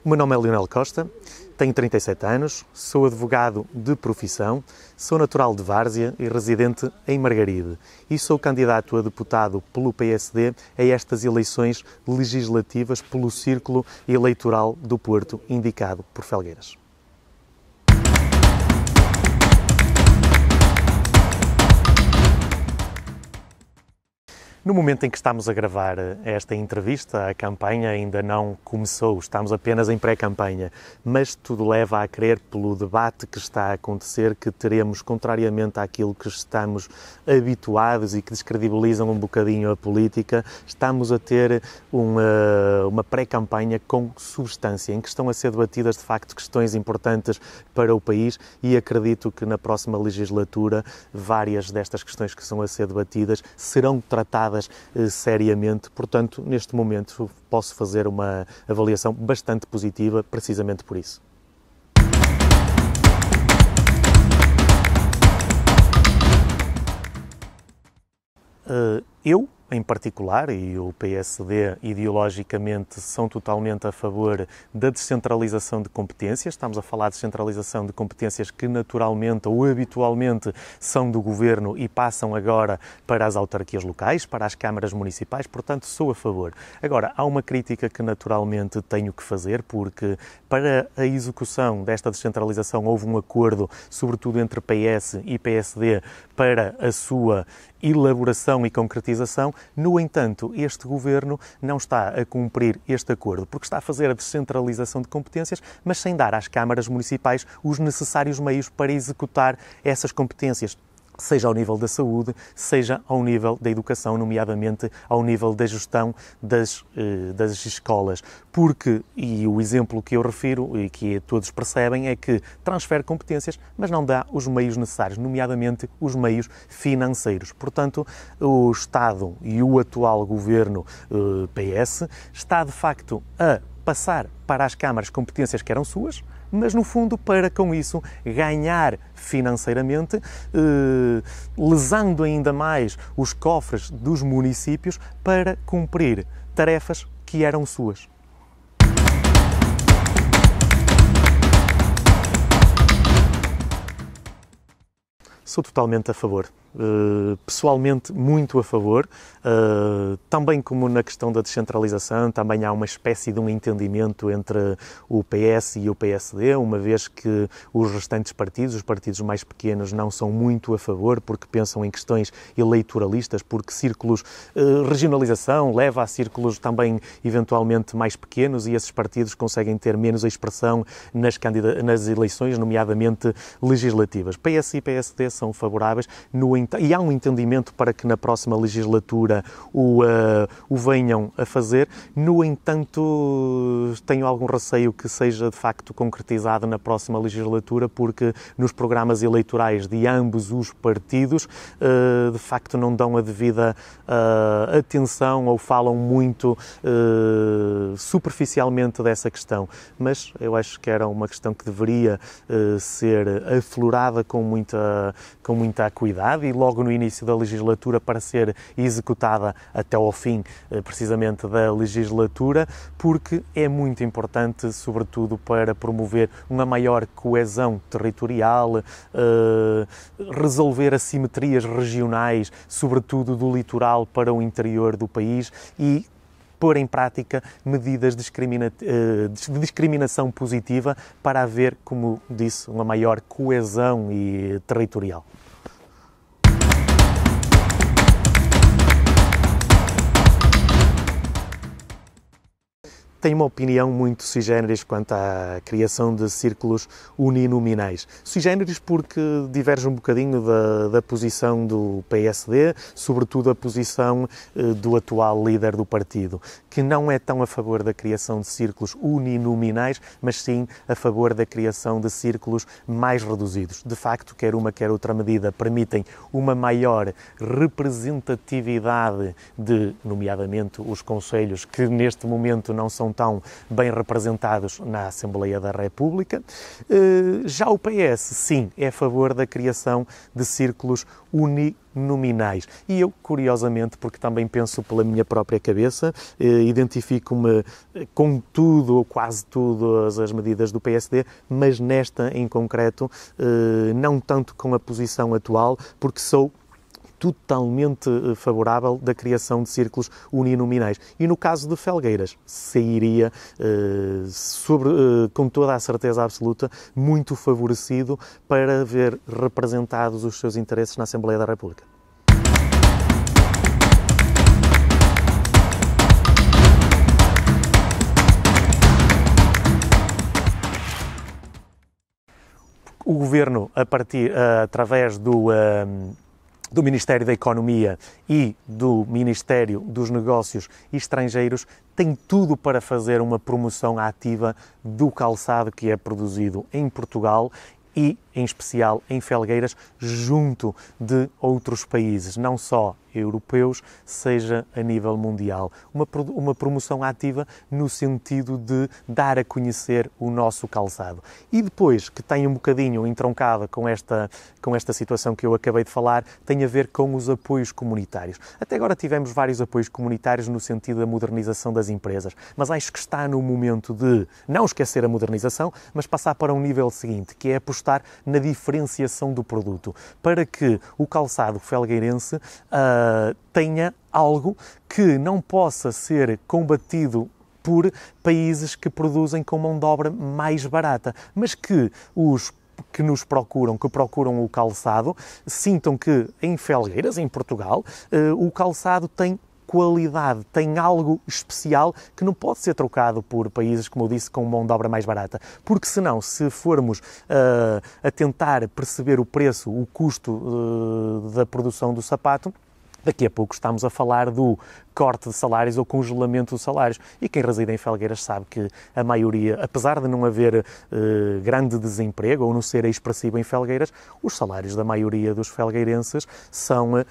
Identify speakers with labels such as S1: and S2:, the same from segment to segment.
S1: O meu nome é Leonel Costa, tenho 37 anos, sou advogado de profissão, sou natural de Várzea e residente em Margaride e sou candidato a deputado pelo PSD a estas eleições legislativas pelo Círculo Eleitoral do Porto, indicado por Felgueiras. No momento em que estamos a gravar esta entrevista, a campanha ainda não começou, estamos apenas em pré-campanha, mas tudo leva a crer, pelo debate que está a acontecer, que teremos, contrariamente àquilo que estamos habituados e que descredibilizam um bocadinho a política, estamos a ter uma pré-campanha com substância, em que estão a ser debatidas de facto questões importantes para o país e acredito que na próxima legislatura várias destas questões que estão a ser debatidas serão tratadas seriamente, portanto, neste momento posso fazer uma avaliação bastante positiva, precisamente por isso. Eu, em particular, e o PSD ideologicamente são totalmente a favor da descentralização de competências. Estamos a falar de descentralização de competências que naturalmente ou habitualmente são do Governo e passam agora para as autarquias locais, para as câmaras municipais, portanto sou a favor. Agora, há uma crítica que naturalmente tenho que fazer, porque para a execução desta descentralização houve um acordo, sobretudo entre PS e PSD, para a sua elaboração e concretização. No entanto, este Governo não está a cumprir este acordo, porque está a fazer a descentralização de competências, mas sem dar às câmaras municipais os necessários meios para executar essas competências, seja ao nível da saúde, seja ao nível da educação, nomeadamente ao nível da gestão das escolas. Porque, e o exemplo que eu refiro e que todos percebem, é que transfere competências, mas não dá os meios necessários, nomeadamente os meios financeiros. Portanto, o Estado e o atual Governo PS está, de facto, a passar para as câmaras competências que eram suas, mas no fundo para com isso ganhar financeiramente, lesando ainda mais os cofres dos municípios para cumprir tarefas que eram suas. Sou totalmente a favor. Pessoalmente muito a favor, também como na questão da descentralização, também há uma espécie de um entendimento entre o PS e o PSD, uma vez que os restantes partidos, os partidos mais pequenos, não são muito a favor, porque pensam em questões eleitoralistas, porque círculos, regionalização leva a círculos também eventualmente mais pequenos e esses partidos conseguem ter menos expressão nas eleições, nomeadamente legislativas. PS e PSD são favoráveis, e há um entendimento para que na próxima legislatura o venham a fazer. No entanto, tenho algum receio que seja de facto concretizado na próxima legislatura, porque nos programas eleitorais de ambos os partidos de facto não dão a devida atenção ou falam muito superficialmente dessa questão. Mas eu acho que era uma questão que deveria ser aflorada com muita acuidade e logo no início da legislatura para ser executada até ao fim, precisamente, da legislatura, porque é muito importante, sobretudo para promover uma maior coesão territorial, resolver assimetrias regionais, sobretudo do litoral para o interior do país e pôr em prática medidas de discriminação positiva para haver, como disse, uma maior coesão territorial. Tenho uma opinião muito sui generis quanto à criação de círculos uninominais. Sui generis porque diverge um bocadinho da posição do PSD, sobretudo a posição do atual líder do partido, que não é tão a favor da criação de círculos uninominais, mas sim a favor da criação de círculos mais reduzidos. De facto, quer uma quer outra medida permitem uma maior representatividade de, nomeadamente, os concelhos, que neste momento não são estão tão bem representados na Assembleia da República. Já o PS, sim, é a favor da criação de círculos uninominais. E eu, curiosamente, porque também penso pela minha própria cabeça, identifico-me com tudo ou quase todas as medidas do PSD, mas nesta em concreto, não tanto com a posição atual, porque sou totalmente favorável da criação de círculos uninominais. E no caso de Felgueiras, sairia, com toda a certeza absoluta, muito favorecido para ver representados os seus interesses na Assembleia da República. O Governo, através do Ministério da Economia e do Ministério dos Negócios Estrangeiros, tem tudo para fazer uma promoção ativa do calçado que é produzido em Portugal e, em especial, em Felgueiras, junto de outros países, não só europeus, seja a nível mundial. Uma promoção ativa no sentido de dar a conhecer o nosso calçado. E depois, que tem um bocadinho entroncada com esta situação que eu acabei de falar, tem a ver com os apoios comunitários. Até agora tivemos vários apoios comunitários no sentido da modernização das empresas, mas acho que está no momento de não esquecer a modernização, mas passar para um nível seguinte, que é apostar na diferenciação do produto, para que o calçado felgueirense tenha algo que não possa ser combatido por países que produzem com mão de obra mais barata, mas que os que nos procuram, que procuram o calçado, sintam que em Felgueiras, em Portugal, o calçado tem qualidade, tem algo especial que não pode ser trocado por países, como eu disse, com mão de obra mais barata. Porque senão, se formos a tentar perceber o preço, o custo da produção do sapato, daqui a pouco estamos a falar do corte de salários ou congelamento de salários. E quem reside em Felgueiras sabe que a maioria, apesar de não haver grande desemprego ou não ser expressivo em Felgueiras, os salários da maioria dos felgueirenses são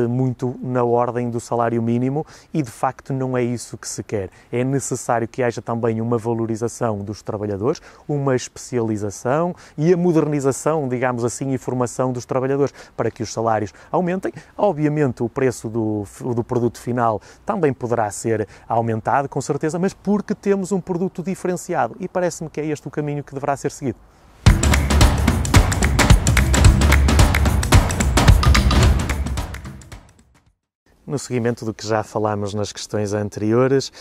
S1: muito na ordem do salário mínimo e, de facto, não é isso que se quer. É necessário que haja também uma valorização dos trabalhadores, uma especialização e a modernização, digamos assim, e formação dos trabalhadores para que os salários aumentem. Obviamente, o preço do produto final também poderá ser aumentado, com certeza, mas porque temos um produto diferenciado e parece-me que é este o caminho que deverá ser seguido. No seguimento do que já falámos nas questões anteriores,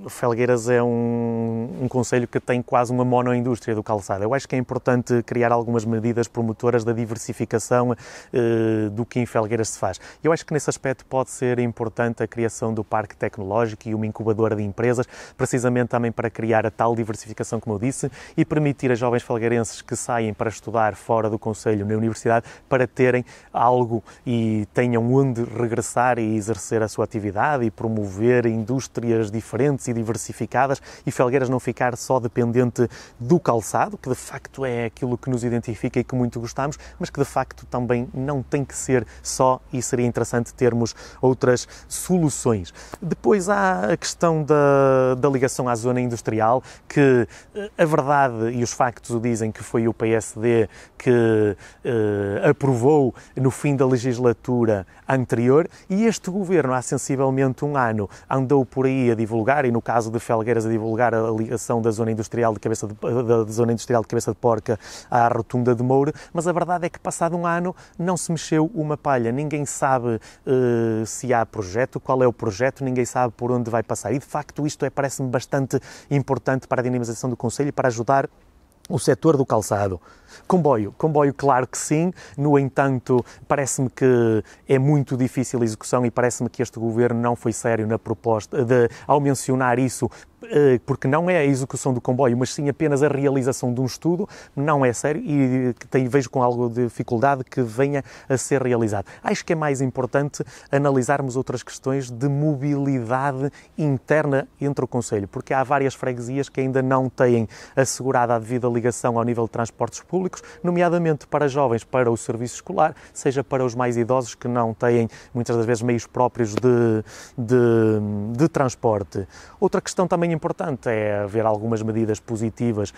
S1: Felgueiras é um concelho que tem quase uma monoindústria do calçado. Eu acho que é importante criar algumas medidas promotoras da diversificação do que em Felgueiras se faz. Eu acho que nesse aspecto pode ser importante a criação do parque tecnológico e uma incubadora de empresas, precisamente também para criar a tal diversificação, como eu disse, e permitir a jovens felgueirenses que saem para estudar fora do concelho na universidade para terem algo e tenham onde regressar e exercer a sua atividade e promover indústrias diferentes e diversificadas e Felgueiras não ficar só dependente do calçado, que de facto é aquilo que nos identifica e que muito gostamos, mas que de facto também não tem que ser só e seria interessante termos outras soluções. Depois há a questão da ligação à zona industrial, que a verdade e os factos o dizem que foi o PSD que aprovou no fim da legislatura anterior e este governo há sensivelmente um ano andou por aí a divulgar, e no caso de Felgueiras a divulgar a ligação da zona industrial de Cabeça de Porca à Rotunda de Moure, mas a verdade é que passado um ano não se mexeu uma palha, ninguém sabe se há projeto, qual é o projeto, ninguém sabe por onde vai passar e de facto isto parece-me bastante importante para a dinamização do concelho e para ajudar o setor do calçado. Comboio, claro que sim, no entanto, parece-me que é muito difícil a execução e parece-me que este governo não foi sério na proposta ao mencionar isso porque não é a execução do comboio, mas sim apenas a realização de um estudo, não é sério e vejo com algo de dificuldade que venha a ser realizado. Acho que é mais importante analisarmos outras questões de mobilidade interna entre o concelho, porque há várias freguesias que ainda não têm assegurada a devida ligação ao nível de transportes públicos, nomeadamente para jovens, para o serviço escolar, seja para os mais idosos que não têm, muitas das vezes, meios próprios de transporte. Outra questão também importante é haver algumas medidas positivas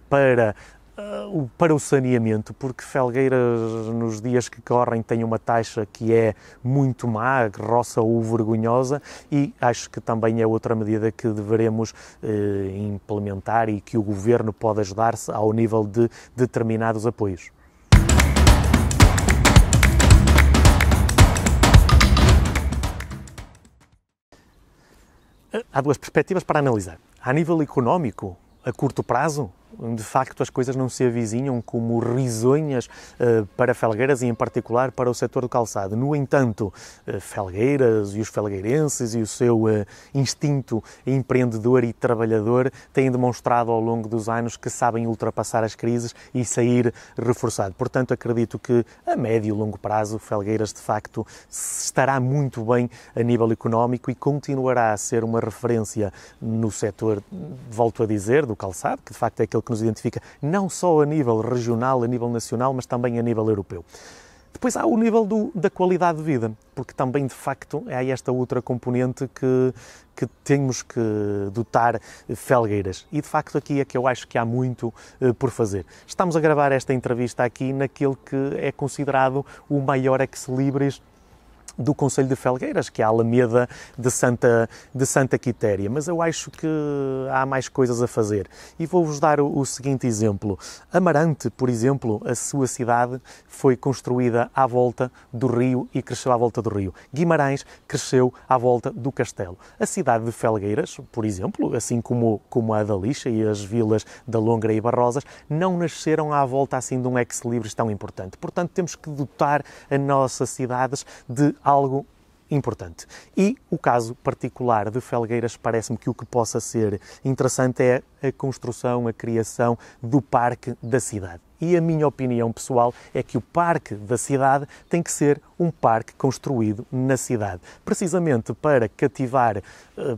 S1: para o saneamento, porque Felgueiras, nos dias que correm, tem uma taxa que é muito má, roça ou vergonhosa, e acho que também é outra medida que deveremos implementar e que o Governo pode ajudar-se ao nível de determinados apoios. Há duas perspectivas para analisar. A nível económico, a curto prazo, de facto as coisas não se avizinham como risonhas para Felgueiras e em particular para o setor do calçado. No entanto, Felgueiras e os felgueirenses e o seu instinto empreendedor e trabalhador têm demonstrado ao longo dos anos que sabem ultrapassar as crises e sair reforçado. Portanto, acredito que a médio e longo prazo Felgueiras de facto estará muito bem a nível económico e continuará a ser uma referência no setor, volto a dizer, do calçado, que de facto é aquele que nos identifica não só a nível regional, a nível nacional, mas também a nível europeu. Depois há o nível da qualidade de vida, porque também, de facto, há esta outra componente que temos que dotar Felgueiras. E, de facto, aqui é que eu acho que há muito por fazer. Estamos a gravar esta entrevista aqui naquele que é considerado o maior ex-libris do Concelho de Felgueiras, que é a Alameda de Santa Quitéria, mas eu acho que há mais coisas a fazer. E vou-vos dar o seguinte exemplo. Amarante, por exemplo, a sua cidade foi construída à volta do rio e cresceu à volta do rio. Guimarães cresceu à volta do castelo. A cidade de Felgueiras, por exemplo, assim como a da Lixa e as vilas da Longra e Barrosas, não nasceram à volta assim de um ex-libris tão importante. Portanto, temos que dotar as nossas cidades de algo importante. E o caso particular de Felgueiras parece-me que o que possa ser interessante é a construção, a criação do Parque da Cidade. E a minha opinião pessoal é que o Parque da Cidade tem que ser um parque construído na cidade, precisamente para cativar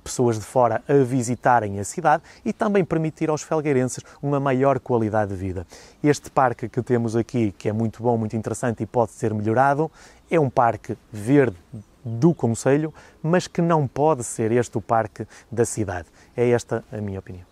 S1: pessoas de fora a visitarem a cidade e também permitir aos felgueirenses uma maior qualidade de vida. Este parque que temos aqui, que é muito bom, muito interessante e pode ser melhorado, é um parque verde do concelho, mas que não pode ser este o parque da cidade. É esta a minha opinião.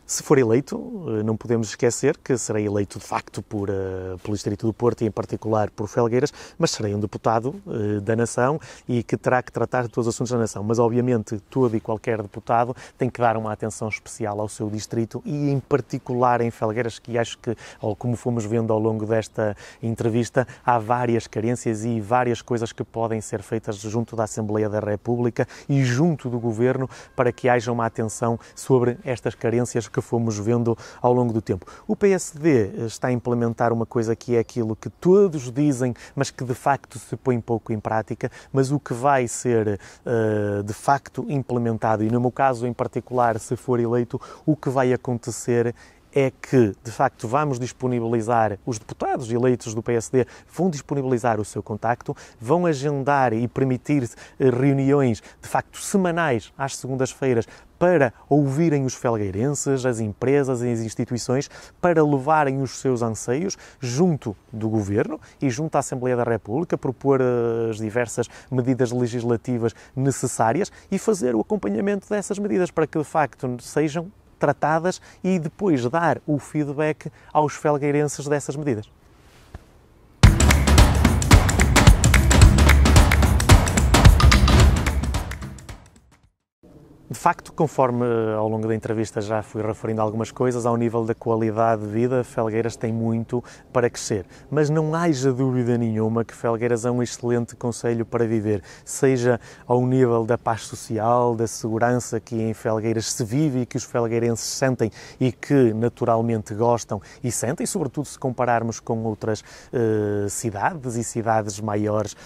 S1: Se for eleito, não podemos esquecer que serei eleito de facto pelo Distrito do Porto e em particular por Felgueiras, mas serei um deputado da nação e que terá que tratar de todos os assuntos da nação. Mas obviamente todo e qualquer deputado tem que dar uma atenção especial ao seu distrito e em particular em Felgueiras, que acho que, como fomos vendo ao longo desta entrevista, há várias carências e várias coisas que podem ser feitas junto da Assembleia da República e junto do Governo para que haja uma atenção sobre estas carências que fomos vendo ao longo do tempo. O PSD está a implementar uma coisa que é aquilo que todos dizem, mas que de facto se põe pouco em prática, mas o que vai ser de facto implementado, e no meu caso em particular, se for eleito, o que vai acontecer é que, de facto, vamos disponibilizar, os deputados eleitos do PSD vão disponibilizar o seu contacto, vão agendar e permitir reuniões, de facto, semanais, às segundas-feiras, para ouvirem os felgueirenses, as empresas e as instituições, para levarem os seus anseios junto do Governo e junto à Assembleia da República, propor as diversas medidas legislativas necessárias e fazer o acompanhamento dessas medidas para que, de facto, sejam tratadas e depois dar o feedback aos felgueirenses dessas medidas. De facto, conforme ao longo da entrevista já fui referindo algumas coisas, ao nível da qualidade de vida, Felgueiras tem muito para crescer. Mas não haja dúvida nenhuma que Felgueiras é um excelente concelho para viver, seja ao nível da paz social, da segurança que em Felgueiras se vive e que os felgueirenses sentem e que naturalmente gostam e sentem, sobretudo se compararmos com outras cidades e cidades maiores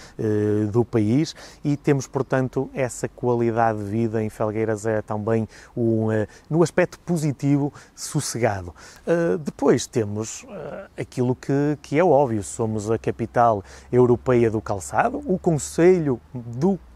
S1: do país, e temos, portanto, essa qualidade de vida em Felgueiras é também no aspecto positivo, sossegado. Depois temos aquilo que é óbvio, somos a capital europeia do calçado, o concelho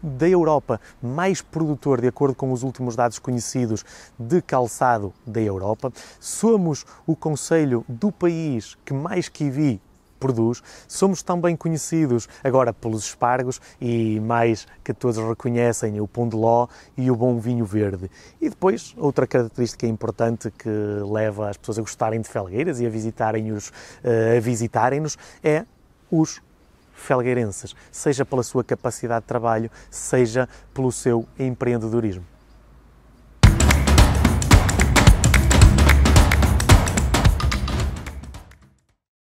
S1: da Europa mais produtor, de acordo com os últimos dados conhecidos, de calçado da Europa. Somos o concelho do país que mais kiwi produz. Somos também conhecidos agora pelos espargos e, mais que todos reconhecem, o pão de ló e o bom vinho verde. E depois, outra característica importante que leva as pessoas a gostarem de Felgueiras e a visitarem-nos é os felgueirenses, seja pela sua capacidade de trabalho, seja pelo seu empreendedorismo.